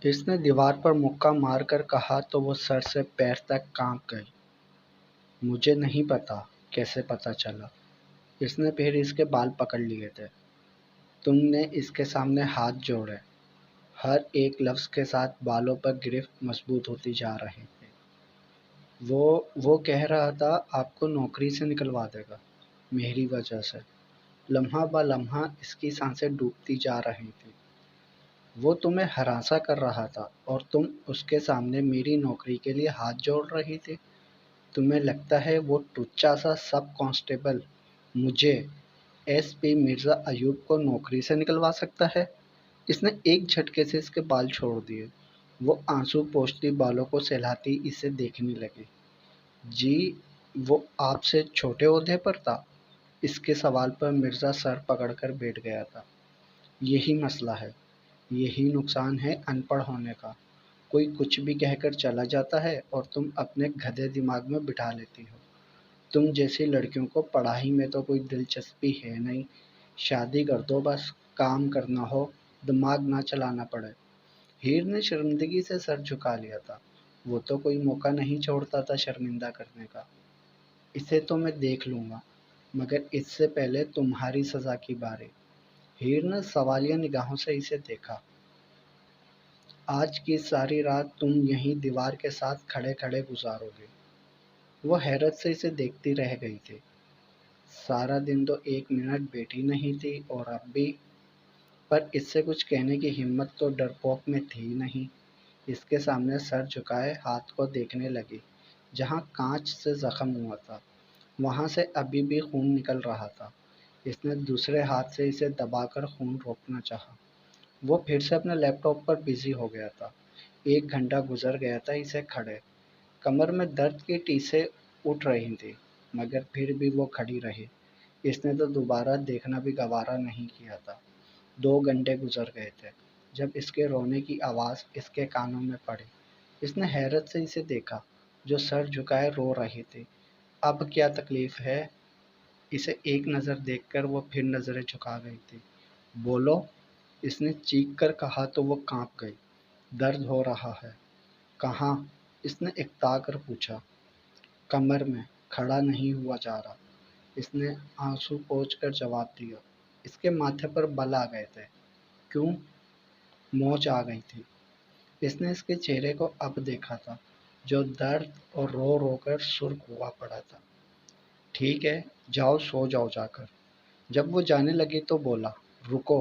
اس نے دیوار پر مکہ مار کر کہا تو وہ سر سے پیر تک کانپ گئی۔ مجھے نہیں پتا کیسے پتا چلا۔ اس نے پھر اس کے بال پکڑ لیے تھے۔ تم نے اس کے سامنے ہاتھ جوڑے۔ ہر ایک لفظ کے ساتھ بالوں پر گرفت مضبوط ہوتی جا رہی تھی۔ وہ کہہ رہا تھا آپ کو نوکری سے نکلوا دے گا میری وجہ سے۔ لمحہ بہ لمحہ اس کی سانسیں ڈوبتی جا رہی تھیں۔ وہ تمہیں ہراساں کر رہا تھا اور تم اس کے سامنے میری نوکری کے لیے ہاتھ جوڑ رہی تھی۔ تمہیں لگتا ہے وہ ٹچا سا سب کانسٹیبل مجھے ایس پی مرزا ایوب کو نوکری سے نکلوا سکتا ہے؟ اس نے ایک جھٹکے سے اس کے بال چھوڑ دیے۔ وہ آنسو پوچھتی بالوں کو سہلاتی اسے دیکھنے لگی۔ جی وہ آپ سے چھوٹے عہدے پر تھا؟ اس کے سوال پر مرزا سر پکڑ کر بیٹھ گیا تھا۔ یہی مسئلہ ہے، یہی نقصان ہے ان پڑھ ہونے کا۔ کوئی کچھ بھی کہہ کر چلا جاتا ہے اور تم اپنے گدھے دماغ میں بٹھا لیتی ہو۔ تم جیسی لڑکیوں کو پڑھائی میں تو کوئی دلچسپی ہے نہیں، شادی کر دو بس، کام کرنا ہو، دماغ نہ چلانا پڑے۔ ہیر نے شرمندگی سے سر جھکا لیا تھا۔ وہ تو کوئی موقع نہیں چھوڑتا تھا شرمندہ کرنے کا۔ اسے تو میں دیکھ لوں گا، مگر اس سے پہلے تمہاری سزا کی باری۔ ہیر نے سوالیہ نگاہوں سے اسے دیکھا۔ آج کی ساری رات تم یہیں دیوار کے ساتھ کھڑے کھڑے گزارو گے۔ وہ حیرت سے اسے دیکھتی رہ گئی تھی۔ سارا دن تو ایک منٹ بیٹھی نہیں تھی اور اب بھی، پر اس سے کچھ کہنے کی ہمت تو ڈرپوک میں تھی نہیں۔ اس کے سامنے سر جھکائے ہاتھ کو دیکھنے لگی۔ جہاں کانچ سے زخم ہوا تھا وہاں سے ابھی بھی خون نکل رہا تھا۔ اس نے دوسرے ہاتھ سے اسے دبا کر خون روکنا چاہا۔ وہ پھر سے اپنے لیپ ٹاپ پر بزی ہو گیا تھا۔ 1 گھنٹہ گزر گیا تھا اسے کھڑے۔ کمر میں درد کی ٹیسیں اٹھ رہی تھیں، مگر پھر بھی وہ کھڑی رہی۔ اس نے تو دوبارہ دیکھنا بھی گوارا نہیں کیا تھا۔ 2 گھنٹے گزر گئے تھے جب اس کے رونے کی آواز اس کے کانوں میں پڑی۔ اس نے حیرت سے اسے دیکھا جو سر جھکائے رو رہی تھی۔ اب کیا تکلیف ہے؟ اسے ایک نظر دیکھ کر وہ پھر نظریں جھکا گئی تھی۔ بولو، اس نے چیخ کر کہا تو وہ کانپ گئی۔ درد ہو رہا ہے۔ کہاں؟ اس نے اکتا کر پوچھا۔ کمر میں، کھڑا نہیں ہوا جا رہا۔ اس نے آنسو پوچھ کر جواب دیا۔ اس کے ماتھے پر بل آ گئے تھے۔ کیوں؟ موچ آ گئی تھی۔ اس نے اس کے چہرے کو اب دیکھا تھا جو درد اور رو رو کر سرخ ہوا پڑا تھا۔ ٹھیک ہے، جاؤ سو جاؤ جا کر۔ جب وہ جانے لگی تو بولا، رکو۔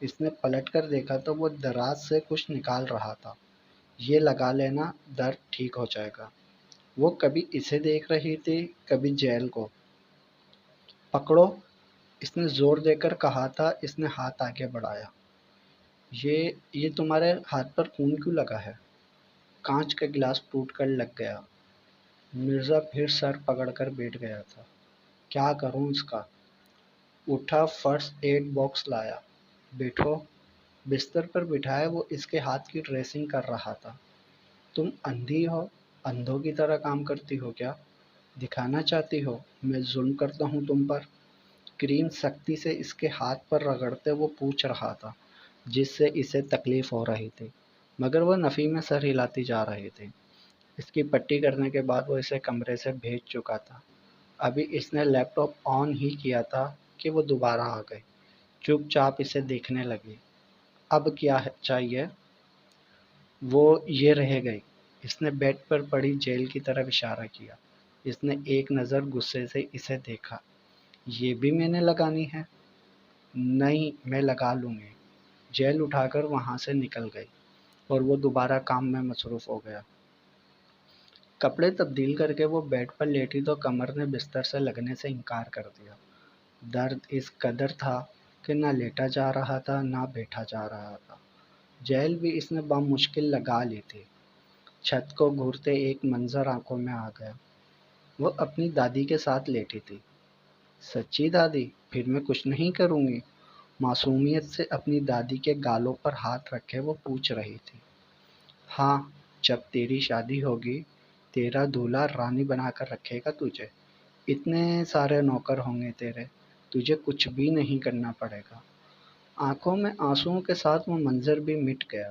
اس نے پلٹ کر دیکھا تو وہ دراز سے کچھ نکال رہا تھا۔ یہ لگا لینا، درد ٹھیک ہو جائے گا۔ وہ کبھی اسے دیکھ رہی تھی، کبھی جیل کو۔ پکڑو، اس نے زور دے کر کہا تھا۔ اس نے ہاتھ آگے بڑھایا۔ یہ تمہارے ہاتھ پر خون کیوں لگا ہے؟ کانچ کا گلاس ٹوٹ کر لگ گیا۔ مرزا پھر سر پکڑ کر بیٹھ گیا تھا۔ کیا کروں اس کا؟ اٹھا، فرسٹ ایڈ باکس لایا۔ بیٹھو۔ بستر پر بٹھائے وہ اس کے ہاتھ کی ڈریسنگ کر رہا تھا۔ تم اندھی ہو؟ اندھوں کی طرح کام کرتی ہو کیا؟ دکھانا چاہتی ہو میں ظلم کرتا ہوں تم پر؟ کریم سختی سے اس کے ہاتھ پر رگڑتے وہ پوچھ رہا تھا، جس سے اسے تکلیف ہو رہی تھی، مگر وہ نفی میں سر ہلاتی جا رہی تھی۔ اس کی پٹی کرنے کے بعد وہ اسے کمرے سے بھیج چکا تھا۔ ابھی اس نے لیپ ٹاپ آن ہی کیا تھا کہ وہ دوبارہ آ گئی۔ چپ چاپ اسے دیکھنے لگی۔ اب کیا چاہیے؟ وہ یہ رہ گئی۔ اس نے بیڈ پر پڑی جیل کی طرف اشارہ کیا۔ اس نے ایک نظر غصے سے اسے دیکھا۔ یہ بھی میں نے لگانی ہے؟ نہیں، میں لگا لوں گی۔ جیل اٹھا کر وہاں سے نکل گئی اور وہ دوبارہ کام میں مصروف ہو گیا۔ کپڑے تبدیل کر کے وہ بیڈ پر لیٹی تو کمر نے بستر سے لگنے سے انکار کر دیا۔ درد اس قدر تھا کہ نہ لیٹا جا رہا تھا نہ بیٹھا جا رہا تھا۔ جیل بھی اس نے بمشکل لگا لی تھی۔ چھت کو گھورتے ایک منظر آنکھوں میں آ گیا۔ وہ اپنی دادی کے ساتھ لیٹی تھی۔ سچی دادی؟ پھر میں کچھ نہیں کروں گی؟ معصومیت سے اپنی دادی کے گالوں پر ہاتھ رکھے وہ پوچھ رہی تھی۔ ہاں، جب تیری شادی ہوگی تیرا دولہا رانی بنا کر رکھے گا تجھے۔ اتنے سارے نوکر ہوں گے تیرے، تجھے کچھ بھی نہیں کرنا پڑے گا۔ آنکھوں میں آنسوؤں کے ساتھ وہ منظر بھی مٹ گیا۔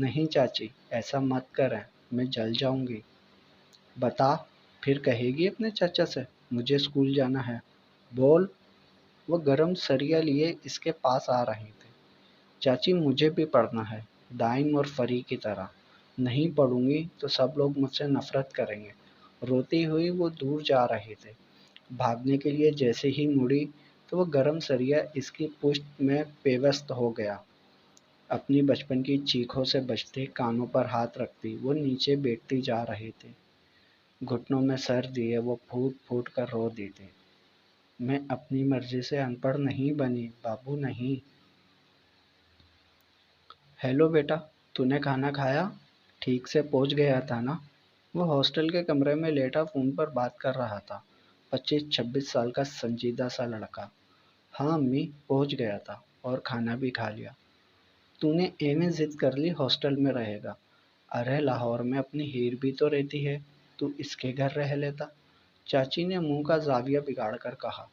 نہیں چاچی، ایسا مت کریں، میں جل جاؤں گی۔ بتا، پھر کہے گی اپنے چچا سے مجھے اسکول جانا ہے؟ بول۔ وہ گرم سریا لیے اس کے پاس آ رہے تھے۔ چاچی مجھے بھی پڑھنا ہے، دائم اور فری کی طرح۔ نہیں پڑھوں گی تو سب لوگ مجھ سے نفرت کریں گے۔ روتی ہوئی وہ دور جا رہے تھے۔ بھاگنے کے لیے جیسے ہی مڑی تو وہ گرم سریا اس کی پشت میں پیوست ہو گیا۔ اپنی بچپن کی چیخوں سے بچتے، کانوں پر ہاتھ رکھتی وہ نیچے بیٹھتی جا رہے تھے۔ گھٹنوں میں سر دیے وہ پھوٹ پھوٹ کر رو دیتے۔ میں اپنی مرضی سے ان پڑھ نہیں بنی بابو، نہیں۔ ہیلو بیٹا، تو نے کھانا کھایا؟ ٹھیک سے پہنچ گیا تھا نا؟ وہ ہاسٹل کے کمرے میں لیٹا فون پر بات کر رہا تھا۔ 25-26 سال کا سنجیدہ سا لڑکا۔ ہاں امی، پہنچ گیا تھا اور کھانا بھی کھا لیا۔ تو نے ایویں ضد کر لی ہاسٹل میں رہے گا؟ ارے لاہور میں اپنی ہیر بھی تو رہتی ہے، تو اس کے گھر رہ لیتا۔ چاچی نے منہ کا زاویہ بگاڑ کر کہا۔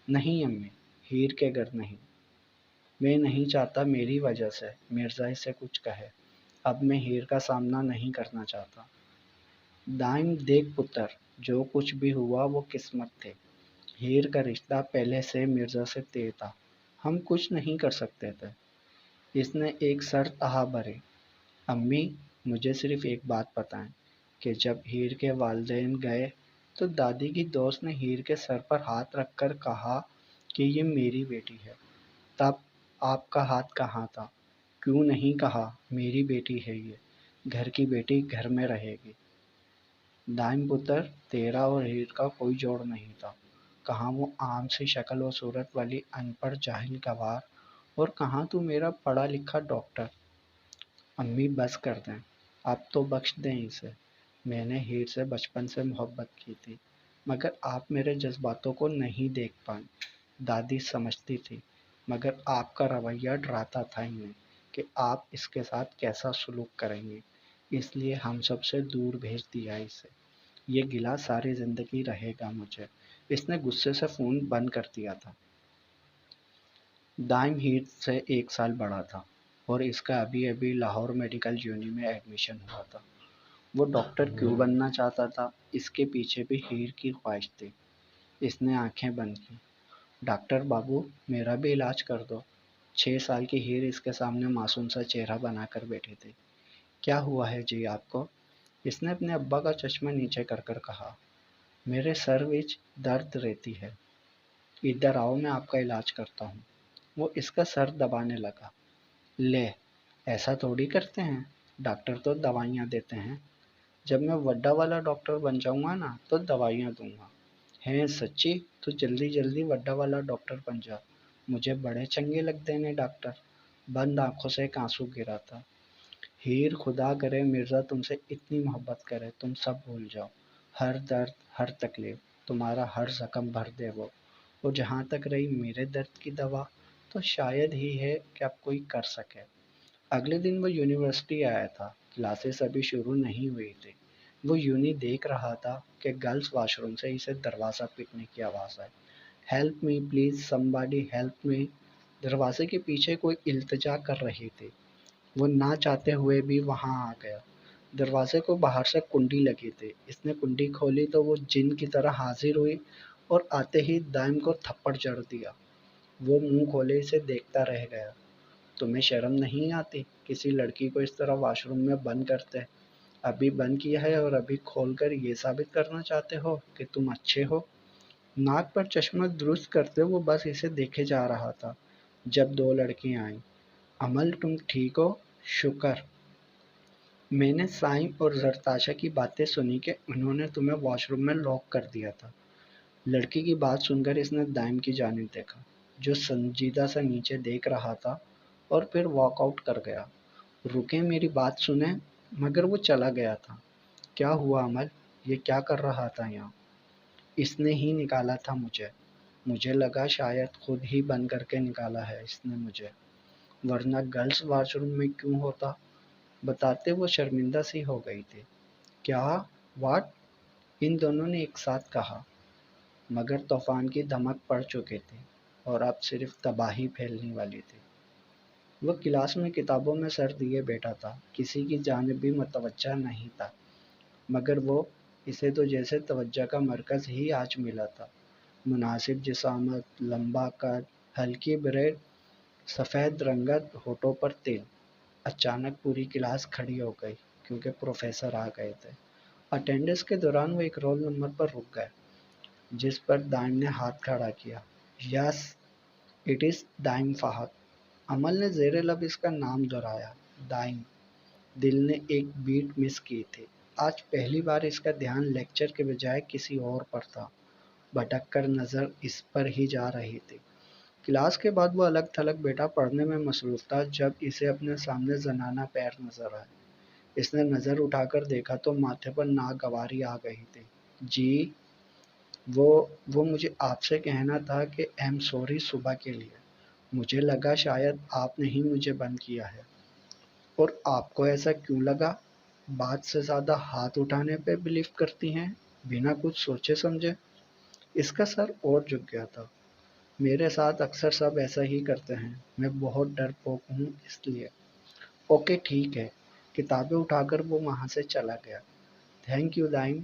نہیں امی، ہیر کے گھر نہیں۔ میں نہیں چاہتا میری وجہ سے مرزا اسے کچھ کہے۔ اب میں ہیر کا سامنا نہیں کرنا چاہتا۔ دائم دیکھ پتر، جو کچھ بھی ہوا وہ قسمت تھے۔ ہیر کا رشتہ پہلے سے مرزا سے طے تھا، ہم کچھ نہیں کر سکتے تھے۔ اس نے ایک شرط بھری۔ امی، مجھے صرف ایک بات بتائیں کہ جب ہیر کے والدین گئے تو دادی کی دوست نے ہیر کے سر پر ہاتھ رکھ کر کہا کہ یہ میری بیٹی ہے، تب آپ کا ہاتھ کہاں تھا؟ کیوں نہیں کہا میری بیٹی ہے یہ، گھر کی بیٹی گھر میں رہے گی؟ دائم پتر، تیرا اور ہیر کا کوئی جوڑ نہیں تھا۔ کہاں وہ عام سی شکل و صورت والی ان پڑھ جاہل گنوار، اور کہاں تو میرا پڑھا لکھا ڈاکٹر۔ امی بس کر دیں، اب تو بخش دیں اسے۔ میں نے ہیر سے بچپن سے محبت کی تھی، مگر آپ میرے جذباتوں کو نہیں دیکھ پائیں۔ دادی سمجھتی تھی، مگر آپ کا رویہ ڈراتا تھا انہیں کہ آپ اس کے ساتھ کیسا سلوک کریں گے، اس لیے ہم سب سے دور بھیج دیا اسے۔ یہ گلہ ساری زندگی رہے گا مجھے۔ اس نے غصے سے فون بند کر دیا تھا۔ دائم ہیر سے 1 سال بڑا تھا اور اس کا ابھی ابھی لاہور میڈیکل یونی میں ایڈمیشن ہوا تھا۔ وہ ڈاکٹر کیوں بننا چاہتا تھا، اس کے پیچھے بھی ہیر کی خواہش تھی۔ اس نے آنکھیں بند کی۔ ڈاکٹر بابو، میرا بھی علاج کر دو۔ 6 سال کی ہیر اس کے سامنے معصوم سا چہرہ بنا کر بیٹھی تھی۔ کیا ہوا ہے جی آپ کو؟ اس نے اپنے ابا کا چشمہ نیچے کر کر کہا۔ میرے سر وچ درد رہتی ہے، ادھر آؤ میں آپ کا علاج کرتا ہوں۔ وہ اس کا سر دبانے لگا۔ لے، ایسا تھوڑی کرتے ہیں، ڈاکٹر تو دوائیاں دیتے ہیں۔ جب میں وڈا والا ڈاکٹر بن جاؤں گا نا تو دوائیاں دوں گا۔ ہیں سچی؟ تو جلدی جلدی وڈا والا ڈاکٹر بن جا، مجھے بڑے چنگے لگتے ہیں ڈاکٹر۔ بند آنکھوں سے ایک آنسو گرا تھا۔ ہیر، خدا کرے مرزا تم سے اتنی محبت کرے، تم سب بھول جاؤ، ہر درد، ہر تکلیف، تمہارا ہر زخم بھر دے وہ۔ اور جہاں تک رہی میرے درد کی دوا، تو شاید ہی ہے کہ اب کوئی کر سکے۔ اگلے دن وہ یونیورسٹی آیا تھا۔ کلاسز ابھی شروع نہیں ہوئی تھی۔ وہ یونی دیکھ رہا تھا کہ گرلز واش روم سے اسے دروازہ پیٹنے کی آواز آئی۔ Help me please, somebody help me. دروازے کے پیچھے کوئی التجا کر رہی تھی۔ وہ نہ چاہتے ہوئے بھی وہاں آ گیا۔ دروازے کو باہر سے کنڈی لگی تھی۔ اس نے کنڈی کھولی تو وہ جن کی طرح حاضر ہوئی اور آتے ہی دائم کو تھپڑ جڑ دیا۔ وہ منہ کھولے اسے دیکھتا رہ گیا۔ تمہیں شرم نہیں آتی؟ کسی لڑکی کو اس طرح واش روم میں بند کرتے؟ ابھی بند کیا ہے اور ابھی کھول کر یہ ثابت کرنا چاہتے ہو کہ تم اچھے ہو؟ ناک پر چشمہ درست کرتے وہ بس اسے دیکھے جا رہا تھا جب 2 لڑکیاں آئیں۔ امل، تم ٹھیک ہو؟ شکر۔ میں نے سائم اور زرتاشا کی باتیں سنی کہ انہوں نے تمہیں واش روم میں لاک کر دیا تھا۔ لڑکی کی بات سن کر اس نے دائم کی جانب دیکھا، جو سنجیدہ سے نیچے دیکھ رہا تھا، اور پھر واک آؤٹ کر گیا۔ رکیں، میری بات سنیں۔ مگر وہ چلا گیا تھا۔ کیا ہوا امل؟ یہ کیا کر رہا تھا یہاں؟ اس نے ہی نکالا تھا مجھے۔ مجھے لگا شاید خود ہی بند کر کے نکالا ہے اس نے مجھے، ورنہ گرلز واش روم میں کیوں ہوتا؟ بتاتے وہ شرمندہ سی ہو گئی تھی۔ کیا؟ واٹ؟ ان دونوں نے ایک ساتھ کہا، مگر طوفان کی دھمک پڑ چکی تھی اور اب صرف تباہی پھیلنے والی تھی۔ وہ کلاس میں کتابوں میں سر دیے بیٹھا تھا، کسی کی جانب بھی متوجہ نہیں تھا، مگر وہ اسے تو جیسے توجہ کا مرکز ہی آج ملا تھا۔ مناسب جسامت، لمبا قد، ہلکی بریڈ، سفید رنگت، ہونٹوں پر تیل۔ اچانک پوری کلاس کھڑی ہو گئی کیونکہ پروفیسر آ گئے تھے۔ اٹینڈنس کے دوران وہ ایک رول نمبر پر رک گئے، جس پر دائم نے ہاتھ کھڑا کیا۔ یس، اٹ از دائم فہد۔ عمل نے زیر لب اس کا نام دہرایا، دائم۔ دل نے ایک بیٹ مس کی تھی۔ آج پہلی بار اس کا دھیان لیکچر کے بجائے کسی اور پر تھا، بھٹک کر نظر اس پر ہی جا رہی تھی۔ کلاس کے بعد وہ الگ تھلگ بیٹا پڑھنے میں مصروف تھا جب اسے اپنے سامنے زنانہ پیر نظر آئے۔ اس نے نظر اٹھا کر دیکھا تو ماتھے پر ناگواری آ گئی تھی۔ جی، وہ مجھے آپ سے کہنا تھا کہ ایم سوری صبح کے لیے۔ مجھے لگا شاید آپ نے ہی مجھے بند کیا ہے۔ اور آپ کو ایسا کیوں لگا؟ بات سے زیادہ ہاتھ اٹھانے پہ بلیف کرتی ہیں، بنا کچھ سوچے سمجھے؟ اس کا سر اور جھک گیا تھا۔ میرے ساتھ اکثر سب ایسا ہی کرتے ہیں، میں بہت ڈرپوک ہوں اس لیے۔ اوکے ٹھیک ہے۔ کتابیں اٹھا کر وہ وہاں سے چلا گیا۔ تھینک یو دائم۔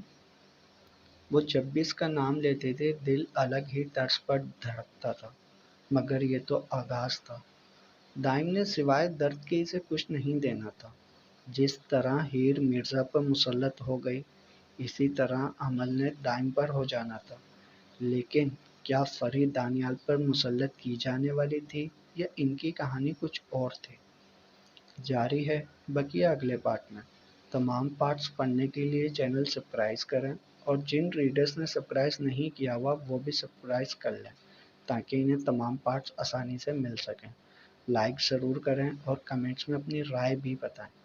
وہ جب بھی اس کا نام لیتے تھے دل الگ ہی طرز پر دھڑکتا تھا، مگر یہ تو آغاز تھا۔ دائم نے سوائے درد کے اسے کچھ نہیں دینا تھا۔ جس طرح ہیر مرزا پر مسلط ہو گئی، اسی طرح عمل نے دائم پر ہو جانا تھا۔ لیکن کیا فرید دانیال پر مسلط کی جانے والی تھی یا ان کی کہانی کچھ اور تھی؟ جاری ہے بقیہ اگلے پارٹ میں۔ تمام پارٹس پڑھنے کے لیے چینل سبسکرائب کریں، اور جن ریڈرز نے سبسکرائب نہیں کیا ہوا وہ بھی سبسکرائب کر لیں تاکہ انہیں تمام پارٹس آسانی سے مل سکیں۔ لائک ضرور کریں اور کمنٹس میں اپنی رائے بھی بتائیں۔